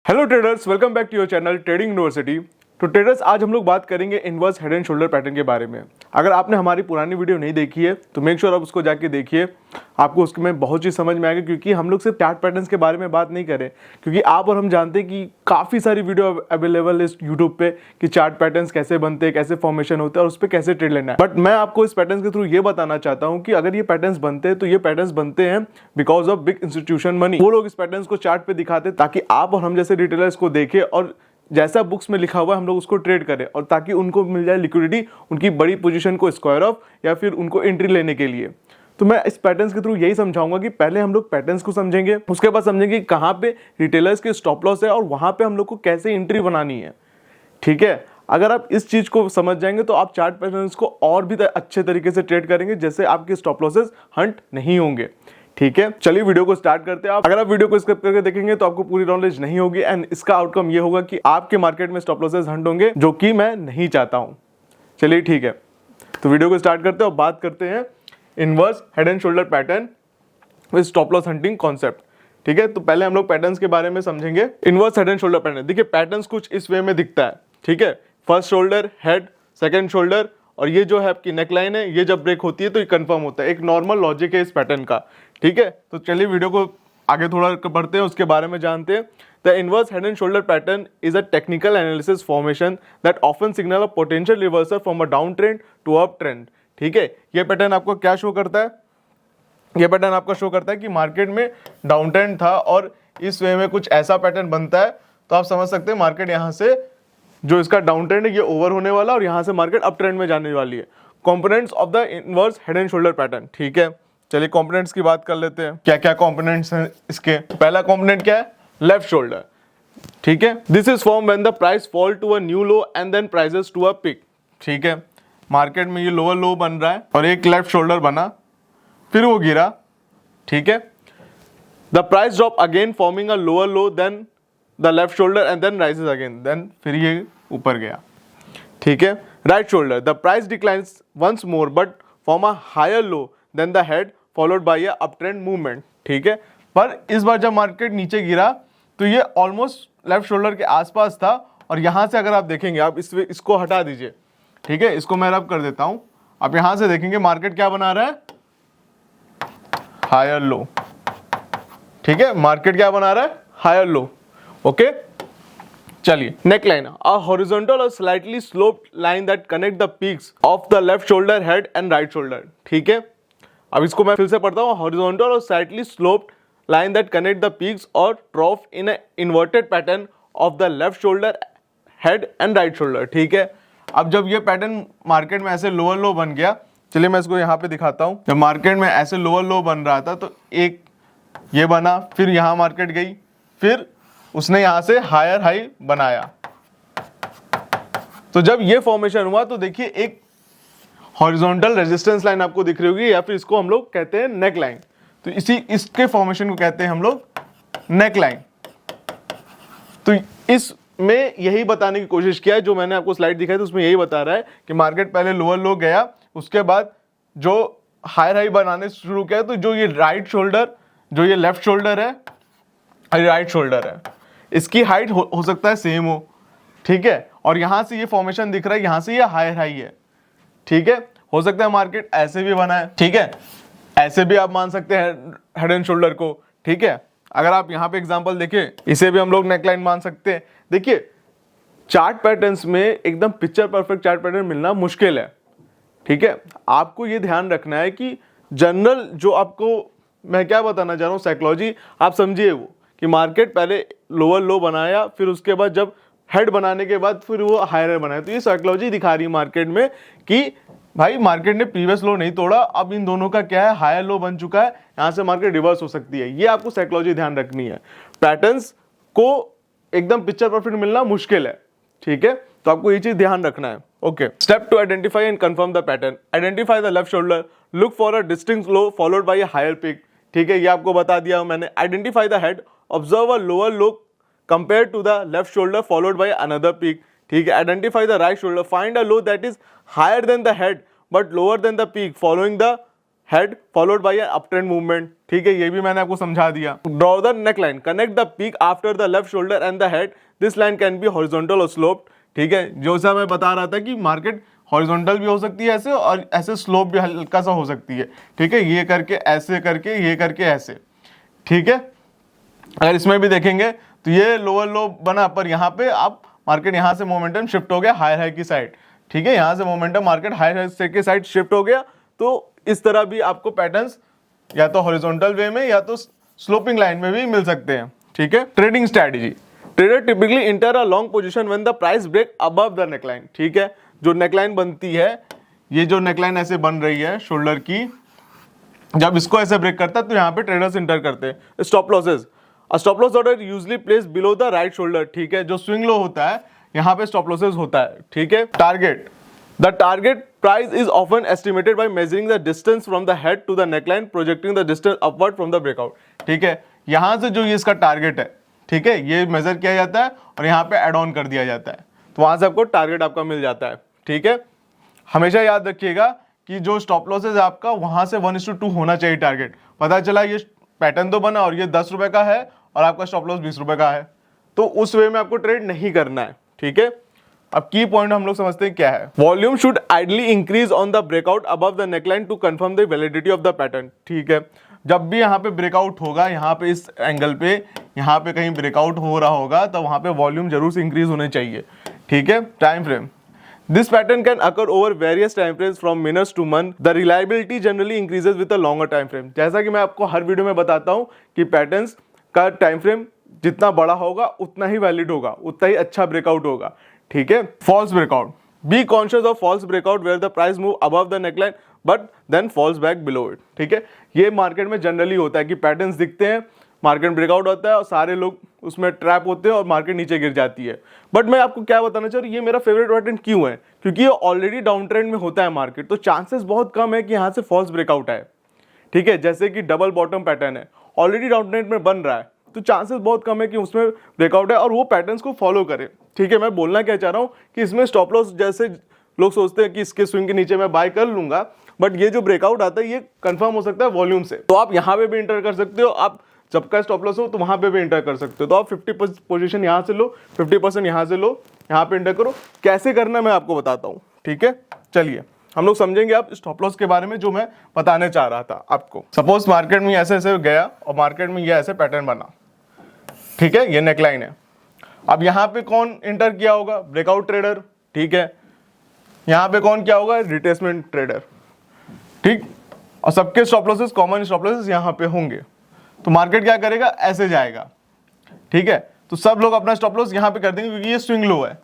Hello traders, welcome back to your channel trading university. तो traders, आज हम लोग बात करेंगे inverse head and shoulder pattern के बारे में। अगर आपने हमारी पुरानी वीडियो नहीं देखी है तो मेक श्योर आप उसको जाके देखिए, आपको उसमें बहुत चीज़ समझ में आएगी। क्योंकि हम लोग सिर्फ चार्ट पैटर्न्स के बारे में बात नहीं करें, क्योंकि आप और हम जानते हैं कि काफ़ी सारी वीडियो अवेलेबल है यूट्यूब पे कि चार्ट पैटर्न्स कैसे बनते हैं, कैसे फॉर्मेशन होते हैं और उस पर कैसे ट्रेड लेना है। बट मैं आपको इस पैटर्न के थ्रू ये बताना चाहता हूँ कि अगर ये पैटर्न्स बनते हैं तो ये पैटर्न्स बनते हैं because of big institution money. वो लोग इस पैटर्न्स को चार्ट पे दिखाते ताकि आप और हम जैसे रिटेलर्स को देखें और जैसा बुक्स में लिखा हुआ है हम लोग उसको ट्रेड करें, और ताकि उनको मिल जाए लिक्विडिटी उनकी बड़ी पोजीशन को स्क्वायर ऑफ या फिर उनको एंट्री लेने के लिए। तो मैं इस पैटर्न्स के थ्रू यही समझाऊंगा कि पहले हम लोग पैटर्न्स को समझेंगे, उसके बाद समझेंगे कहाँ पे रिटेलर्स के स्टॉप लॉस है और वहाँ पे हम लोग को कैसे एंट्री बनानी है। ठीक है, अगर आप इस चीज़ को समझ जाएंगे तो आप चार्ट पैटर्न्स को और भी अच्छे तरीके से ट्रेड करेंगे, जैसे आपके स्टॉप लॉसेस हंट नहीं होंगे। ठीक है, चलिए वीडियो को स्टार्ट करते हैं। अगर आप वीडियो को स्किप करके देखेंगे तो आपको पूरी नॉलेज नहीं होगी एंड इसका आउटकम ये होगा कि आपके मार्केट में स्टॉप लॉसेस हंट होंगे, जो कि मैं नहीं चाहता हूं। चलिए ठीक है, तो वीडियो को स्टार्ट करते हैं और बात करते हैं inverse head and shoulder pattern with stop loss hunting concept. ठीक है, तो पहले हम लोग पैटर्न्स के बारे में समझेंगे। Inverse head and shoulder pattern, देखिए पैटर्न्स कुछ इस वे में दिखता है। ठीक है, first shoulder head, second shoulder, और ये जो है आपकी नेकलाइन है, ये जब ब्रेक होती है तो ये कंफर्म होता है। एक नॉर्मल लॉजिक है इस पैटर्न का। ठीक है, तो चलिए वीडियो को आगे थोड़ा बढ़ते हैं, उसके बारे में जानते हैं। The inverse head and shoulder pattern is a technical analysis formation that often signal a potential reversal from a down trend to up trend. ठीक है, ये पैटर्न आपको क्या शो करता है? ये पैटर्न आपका शो करता है कि मार्केट में डाउन ट्रेंड था और इस वे में कुछ ऐसा पैटर्न बनता है, तो आप समझ सकते हैं मार्केट यहाँ से जो इसका डाउन ट्रेंड है ये ओवर होने वाला और यहाँ से मार्केट अप ट्रेंड में जाने वाली है। Components of the inverse head and shoulder pattern. ठीक है, चलिए कंपोनेंट्स की बात कर लेते हैं। क्या क्या कंपोनेंट्स हैं इसके? पहला कंपोनेंट क्या है? Left shoulder. ठीक है, this is form when the price fall to a new low and then prices to a peak. ठीक है, मार्केट में ये लोअर लो बन रहा है और एक लेफ्ट शोल्डर बना, फिर वो गिरा। ठीक है, the price drop again forming a lower low than the left shoulder and then rises again, then फिर ये ऊपर गया। ठीक है, right shoulder, the price declines once more but form a higher low than the head followed by a up trend movement. ठीक है, पर इस बार जब मार्केट नीचे गिरा तो ये ऑलमोस्ट लेफ्ट शोल्डर के आसपास था, और यहां से अगर आप देखेंगे, आप इसको हटा दीजिए। ठीक है, इसको मैं रब कर देता हूं। आप यहां से देखेंगे मार्केट क्या बना रहा है? Higher low. ठीक है, मार्केट क्या बना रहा है? Higher low. ओके, चलिए नेकलाइन, अ हॉरिजॉन्टल और slightly sloped line that connect the peaks of the left shoulder, head and right shoulder. ठीक है, अब इसको मैं फिर से पढ़ता हूँ। हॉरिजॉन्टल और slightly sloped line that connect the peaks और trough in a inverted pattern of the left shoulder, head and right shoulder. ठीक है, अब जब ये पैटर्न मार्केट में ऐसे लोअर लो बन गया, चलिए मैं इसको यहाँ पे दिखाता हूँ। जब मार्केट में ऐसे लोअर लो बन रहा था तो एक ये बना, फिर यहाँ मार्केट गई, फिर उसने यहां से हायर हाई बनाया। तो जब ये फॉर्मेशन हुआ तो देखिए एक हॉरिजॉन्टल रेजिस्टेंस लाइन आपको दिख रही होगी, या फिर इसको हम लोग कहते हैं नेक लाइन। तो इसके फॉर्मेशन को कहते हैं हम लोग नेक लाइन। तो इसमें यही बताने की कोशिश किया है, जो मैंने आपको स्लाइड दिखाई थी उसमें यही बता रहा है कि मार्केट पहले लोअर लो गया, उसके बाद जो हायर हाई बनाने शुरू किया, तो जो ये राइट शोल्डर, जो ये लेफ्ट शोल्डर है, राइट शोल्डर है, इसकी हाइट हो सकता है सेम हो। ठीक है, और यहां से ये फॉर्मेशन दिख रहा है, यहां से ये हायर हाई है। ठीक है, हो सकता है मार्केट ऐसे भी बना है। ठीक है, ऐसे भी आप मान सकते हैं हेड एंड शोल्डर को। ठीक है, अगर आप यहां पे एग्जांपल देखें, इसे भी हम लोग नेकलाइन मान सकते हैं। देखिए चार्ट पैटर्न्स में एकदम पिक्चर परफेक्ट चार्ट पैटर्न मिलना मुश्किल है। ठीक है, आपको ये ध्यान रखना है कि जनरल जो आपको मैं क्या बताना चाह रहा हूँ, साइकोलॉजी आप समझिए, वो कि मार्केट पहले लोअर लो बनाया, फिर उसके बाद जब हेड बनाने के बाद फिर वो हायर बनाया। तो ये साइकोलॉजी दिखा रही है मार्केट में कि भाई मार्केट ने प्रीवियस लो नहीं तोड़ा, अब इन दोनों का क्या है, हायर लो बन चुका है, यहाँ से मार्केट रिवर्स हो सकती है। ये आपको साइकोलॉजी ध्यान रखनी है। पैटर्न्स को एकदम पिक्चर परफेक्ट मिलना मुश्किल है। ठीक है, तो आपको ये चीज ध्यान रखना है। Okay, step two identify and confirm the pattern. Identify the left shoulder, look for a distinct low followed by a higher peak. ठीक है, ये आपको बता दिया मैंने। Identify the head, observe a lower low compare to the left shoulder followed by another peak. ठीक है, identify the right shoulder, find a low that is higher than the head but lower than the peak following the head followed bye up trend movement, ठीक है, ये भी मैंने आपको समझा दिया। Draw the neck line, connect the peak after the left shoulder and the head, this line can be horizontal और sloped, ठीक है, जो सा मैं बता रहा था कि मार्केट हॉरिजॉन्टल भी हो सकती है ऐसे, और ऐसे स्लोप भी हल्का सा हो सकती है, ठीक है, ये करके ऐसे करके, ये करके ऐसे, ठीक है। अगर इसमें भी देखेंगे तो ये लोअर लो बना, पर यहाँ पे आप मार्केट यहाँ से मोमेंटम शिफ्ट हो गया हायर हाई की साइड, ठीक है, यहाँ से मोमेंटम मार्केट हायर हाई की साइड शिफ्ट हो गया। तो इस तरह भी आपको पैटर्न्स या तो हॉरिजॉन्टल वे में या तो स्लोपिंग लाइन में भी मिल सकते हैं, ठीक है। Trading strategy, trader typically enter a long position when the price break above the neckline, ठीक है, जो नेकलाइन बनती है, ये जो नेकलाइन ऐसे बन रही है शोल्डर की, जब इसको ऐसे ब्रेक करता है तो यहाँ पे ट्रेडर्स इंटर करते हैं। Stop losses, a stop loss order usually place below the right shoulder, ठीक है, जो स्विंग लो होता है यहाँ पे स्टॉप लॉसेस होता है, ठीक है। Target, the target price is often estimated by measuring the distance from the head to the neckline, projecting the distance upward from the breakout, ठीक है, यहाँ से जो ये इसका टारगेट है, ठीक है, ये मेजर किया जाता है और यहाँ पे एड ऑन कर दिया जाता है, तो वहां से आपको टारगेट आपका मिल जाता है, ठीक है। हमेशा याद रखिएगा कि जो स्टॉप लॉसेज आपका वहां से 1:2 होना चाहिए टारगेट। पता चला ये पैटर्न तो बना और ये 10 रुपए का है और आपका स्टॉप लॉस 20 रुपए का है, तो उस वे में आपको ट्रेड नहीं करना है, ठीक है। अब की पॉइंट हम लोग समझते हैं क्या है। Volume should ideally increase on the breakout above the neckline to confirm the validity of the pattern, ठीक है। जब भी यहाँ पे ब्रेकआउट होगा, यहाँ पे इस एंगल पे यहाँ पे कहीं ब्रेकआउट हो रहा होगा, तो वहां पे वॉल्यूम जरूर से इंक्रीज होने चाहिए, ठीक है। Time frame, this pattern can occur over various time frames from minutes two month, the reliability generally increases with a longer time frame. जैसा कि मैं आपको हर वीडियो में बताता हूँ कि पैटर्न्स का टाइम फ्रेम जितना बड़ा होगा उतना ही वैलिड होगा, उतना ही अच्छा ब्रेकआउट होगा, ठीक है। False breakout, be conscious of false breakout where the price move above the neckline but then falls back below it, ठीक है। ये मार्केट में जनरली होता है कि पैटर्न्स दिखते हैं, मार्केट ब्रेकआउट होता है और सारे लोग उसमें ट्रैप होते हैं और मार्केट नीचे गिर जाती है। बट मैं आपको क्या बताना चाह रहा हूँ, ये मेरा फेवरेट पैटर्न क्यों है, क्योंकि ये ऑलरेडी डाउन ट्रेंड में होता है मार्केट, तो चांसेस बहुत कम है कि यहाँ से फॉल्स ब्रेकआउट आए, ठीक है। जैसे कि डबल बॉटम पैटर्न है, ऑलरेडी डाउन ट्रेंड में बन रहा है, तो चांसेस बहुत कम है कि उसमें ब्रेकआउट है और वो पैटर्न्स को फॉलो करे, ठीक है। मैं बोलना क्या चाह रहा हूँ कि इसमें स्टॉप लॉस, जैसे लोग सोचते हैं कि इसके स्विंग के नीचे मैं बाय कर लूंगा, बट ये जो ब्रेकआउट आता है ये कंफर्म हो सकता है वॉल्यूम से, तो आप यहाँ पे भी इंटर कर सकते हो, आप जब का स्टॉप लॉस हो तो वहां पे भी इंटर कर सकते हो। तो आप 50% पोजीशन यहाँ से लो, 50% यहाँ से लो, यहाँ पे इंटर करो। कैसे करना मैं आपको बताता हूँ, ठीक है। चलिए हम लोग समझेंगे आप स्टॉप लॉस के बारे में जो मैं बताने चाह रहा था आपको। सपोज मार्केट में ऐसे ऐसे गया और मार्केट में ये ऐसे पैटर्न बना, ठीक है, ये नेकलाइन है। अब यहाँ पे कौन इंटर किया होगा, ब्रेकआउट ट्रेडर, ठीक है। यहाँ पे कौन क्या होगा, रिट्रेसमेंट ट्रेडर, ठीक। और सबके stop losses, common stop losses यहाँ पे होंगे, तो मार्केट क्या करेगा, ऐसे जाएगा, ठीक है। तो सब लोग अपना स्टॉप लॉस यहाँ पे कर देंगे क्योंकि ये स्विंग लो है,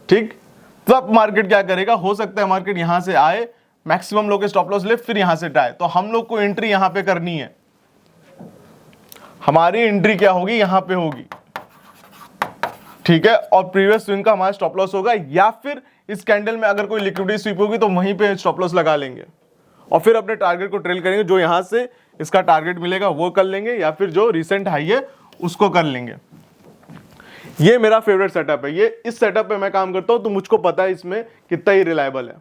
ठीक। तो अब मार्केट क्या करेगा, हो सकता है मार्केट यहाँ से आए, मैक्सिमम लोग के स्टॉप लॉस ले, फिर यहाँ से टाए, तो हम लोग को एंट्री यहाँ पे करनी है। हमारी एंट्री क्या होगी, यहाँ पे होगी, ठीक है। और प्रीवियस स्विंग का हमारा स्टॉप लॉस होगा, या फिर इस कैंडल में अगर कोई लिक्विडिटी स्वीप होगी तो वहीं पे स्टॉप लॉस लगा लेंगे और फिर अपने टारगेट को ट्रेल करेंगे। जो यहाँ से इसका टारगेट मिलेगा वो कर लेंगे, या फिर जो रिसेंट हाई है उसको कर लेंगे। ये मेरा फेवरेट सेटअप है, ये इस सेटअप पे मैं काम करता हूं, तो मुझको पता है इसमें कितना ही रिलायबल है,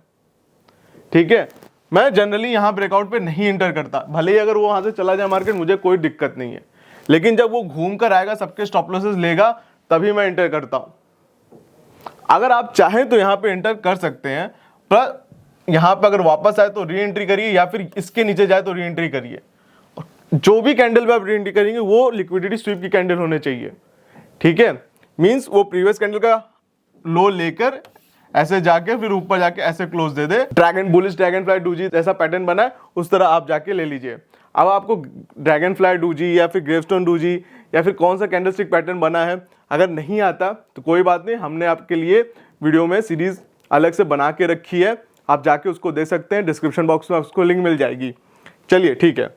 ठीक है। मैं जनरली यहाँ ब्रेकआउट पे नहीं इंटर करता, भले ही अगर वो वहां से चला जाए मार्केट, मुझे कोई दिक्कत नहीं है, लेकिन जब वो घूम कर आएगा, सबके स्टॉप लॉसेस लेगा, तभी मैं इंटर करता हूं। अगर आप चाहें तो यहाँ पे इंटर कर सकते हैं, पर यहाँ पे अगर वापस आए तो री एंट्री करिए, या फिर इसके नीचे जाए तो री एंट्री करिए। जो भी कैंडल पे आप री एंट्री करेंगे वो लिक्विडिटी स्वीप की कैंडल होने चाहिए, ठीक है। मींस वो प्रीवियस कैंडल का लो लेकर ऐसे जाके फिर ऊपर जाके ऐसे क्लोज दे दे। ड्रैगन बुलिश ड्रैगन फ्लाई डूजी ऐसा पैटर्न बना है, उस तरह आप जाके ले लीजिए। अब आपको ड्रैगन फ्लाई डूजी या फिर ग्रेवस्टोन डूजी या फिर कौन सा कैंडलस्टिक पैटर्न बना है अगर नहीं आता तो कोई बात नहीं, हमने आपके लिए वीडियो में सीरीज अलग से बना के रखी है, आप जाके उसको दे सकते हैं, डिस्क्रिप्शन बॉक्स में उसको लिंक मिल जाएगी। चलिए ठीक है,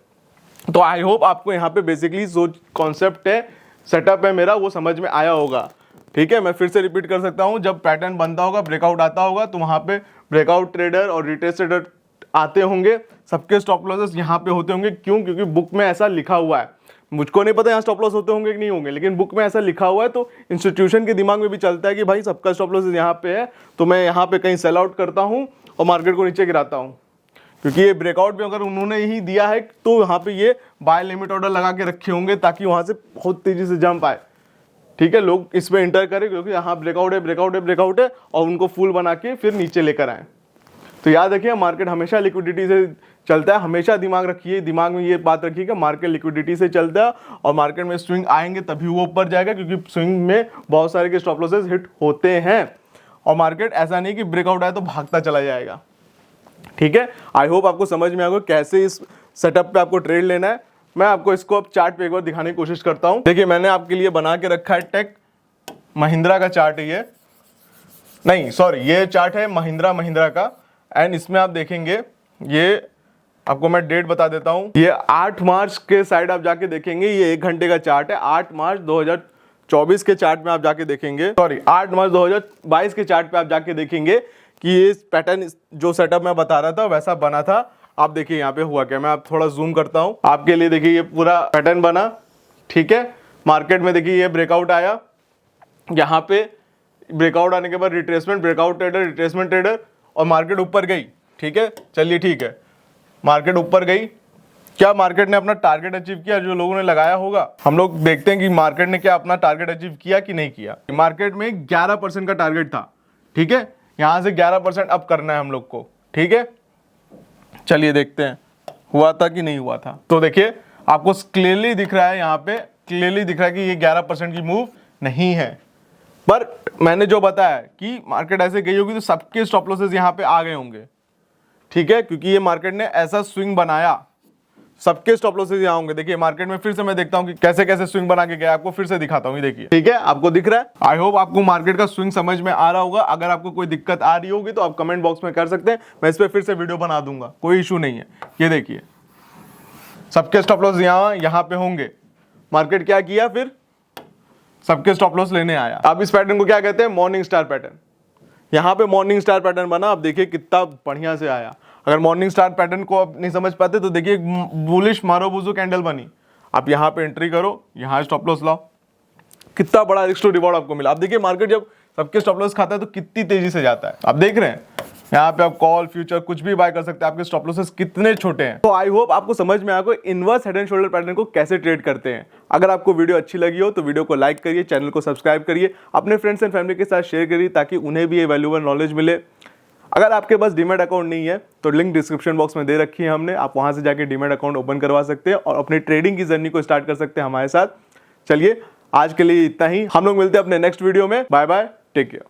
तो आई होप आपको यहाँ पे बेसिकली जो कॉन्सेप्ट है, सेटअप है मेरा, वो समझ में आया होगा, ठीक है। मैं फिर से रिपीट कर सकता हूँ, जब पैटर्न बनता होगा, ब्रेकआउट आता होगा, तो वहाँ पे ब्रेकआउट ट्रेडर और रिटेस्ट ट्रेडर आते होंगे, सबके स्टॉप लॉसेस यहाँ पे होते होंगे। क्यों? क्योंकि बुक में ऐसा लिखा हुआ है, मुझको नहीं पता यहाँ स्टॉप लॉस होते होंगे कि नहीं होंगे, लेकिन बुक में ऐसा लिखा हुआ है, तो इंस्टीट्यूशन के दिमाग में भी चलता है कि भाई सबका स्टॉप लॉस यहाँ पे है, तो मैं यहाँ पे कहीं सेल आउट करता हूँ और मार्केट को नीचे गिराता हूँ। क्योंकि ये ब्रेकआउट में अगर उन्होंने ही दिया है तो यहाँ पे ये बाय लिमिट ऑर्डर लगा के रखे होंगे ताकि वहां से बहुत तेजी से जंप आए। ठीक है, लोग इसमें इंटर करें क्योंकि यहाँ ब्रेकआउट है ब्रेकआउट है ब्रेकआउट है और उनको फुल बना के फिर नीचे लेकर आए। तो याद रखिए मार्केट हमेशा लिक्विडिटी से चलता है, हमेशा दिमाग रखिए, दिमाग में ये बात रखिए कि मार्केट लिक्विडिटी से चलता है और मार्केट में स्विंग आएंगे तभी वो ऊपर जाएगा, क्योंकि स्विंग में बहुत सारे के स्टॉप लॉसेस हिट होते हैं और मार्केट ऐसा नहीं कि ब्रेकआउट आए तो भागता चला जाएगा। ठीक है, आई होप आपको समझ में आएगा कैसे इस सेटअप पे आपको ट्रेड लेना है। मैं आपको इसको अब चार्ट पे एक बार दिखाने की कोशिश करता हूं। देखिए मैंने आपके लिए बना के रखा है टेक महिंद्रा का चार्ट है ये, नहीं सॉरी ये चार्ट है महिंद्रा का, एंड इसमें आप देखेंगे ये आपको मैं डेट बता देता हूं, ये 8 मार्च के साइड आप जाके देखेंगे, ये 1 घंटे का चार्ट है। 8 मार्च 2024 के चार्ट में आप जाके देखेंगे, सॉरी 8 मार्च 2022 के चार्ट पे आप जाके देखेंगे कि ये पैटर्न जो सेटअप मैं बता रहा था वैसा बना था। आप देखिए यहाँ पे हुआ क्या, मैं आप थोड़ा जूम करता हूँ आपके लिए। देखिए ये पूरा पैटर्न बना, ठीक है। मार्केट में देखिए ये ब्रेकआउट आया, यहाँ पे ब्रेकआउट आने के बाद retracement, breakout trader, retracement trader और मार्केट ऊपर गई। ठीक है, चलिए ठीक है, मार्केट ऊपर गई। क्या मार्केट ने अपना टारगेट अचीव किया जो लोगों ने लगाया होगा? हम लोग देखते हैं कि मार्केट ने क्या अपना टारगेट अचीव किया कि नहीं किया। मार्केट में 11% का टारगेट था, ठीक है, यहां से 11% अप करना है हम लोग को। ठीक है, चलिए देखते हैं हुआ था कि नहीं हुआ था। तो देखिए आपको क्लियरली दिख रहा है, यहाँ पे क्लियरली दिख रहा है कि ये 11% की मूव नहीं है, पर मैंने जो बताया कि मार्केट ऐसे गई होगी तो सबके स्टॉप लॉसेस यहाँ पे आ गए होंगे। ठीक है, क्योंकि ये मार्केट ने ऐसा स्विंग बनाया, सबके स्टॉप लॉसेस यहाँ होंगे। देखिए मार्केट में फिर से मैं देखता हूँ कि कैसे कैसे स्विंग बना के गया, आपको फिर से दिखाता हूँ। देखिए ठीक है, आपको दिख रहा है। आई होप आपको मार्केट का स्विंग समझ में आ रहा होगा। अगर आपको कोई दिक्कत आ रही होगी तो आप कमेंट बॉक्स में कर सकते हैं, मैं इस पर फिर से वीडियो बना दूंगा, कोई इशू नहीं है। ये देखिए सबके स्टॉप लॉस यहाँ पे होंगे। मार्केट क्या किया, फिर सबके स्टॉप लॉस लेने आया। अब इस पैटर्न को क्या कहते हैं, मॉर्निंग स्टार पैटर्न। यहाँ पे मॉर्निंग स्टार पैटर्न बना, अब देखिए कितना बढ़िया से आया। अगर मॉर्निंग स्टार पैटर्न को आप नहीं समझ पाते तो देखिए बुलिश मारुबुजु कैंडल बनी, आप यहाँ पे एंट्री करो, यहाँ स्टॉप लॉस लाओ, कितना बड़ा रिस्क टू रिवॉर्ड आपको मिला। आप देखिए मार्केट जब सबके स्टॉप लॉस खाता है तो कितनी तेजी से जाता है। आप देख रहे हैं यहाँ पे आप कॉल फ्यूचर कुछ भी बाय कर सकते हैं, आपके स्टॉप लॉसेस कितने छोटे हैं। तो आई होप आपको समझ में आया inverse head and shoulder pattern को कैसे ट्रेड करते हैं। अगर आपको वीडियो अच्छी लगी हो तो वीडियो को लाइक करिए, चैनल को सब्सक्राइब करिए, अपने फ्रेंड्स एंड फैमिली के साथ शेयर करिए ताकि उन्हें भी ये वैल्यूएबल नॉलेज मिले। अगर आपके पास डीमैट अकाउंट नहीं है तो लिंक डिस्क्रिप्शन बॉक्स में दे रखी है हमने, आप वहां से जाके डीमैट अकाउंट ओपन करवा सकते हैं और अपनी ट्रेडिंग की जर्नी को स्टार्ट कर सकते हैं हमारे साथ। चलिए आज के लिए इतना ही, हम लोग मिलते हैं अपने नेक्स्ट वीडियो में। Bye bye, take care.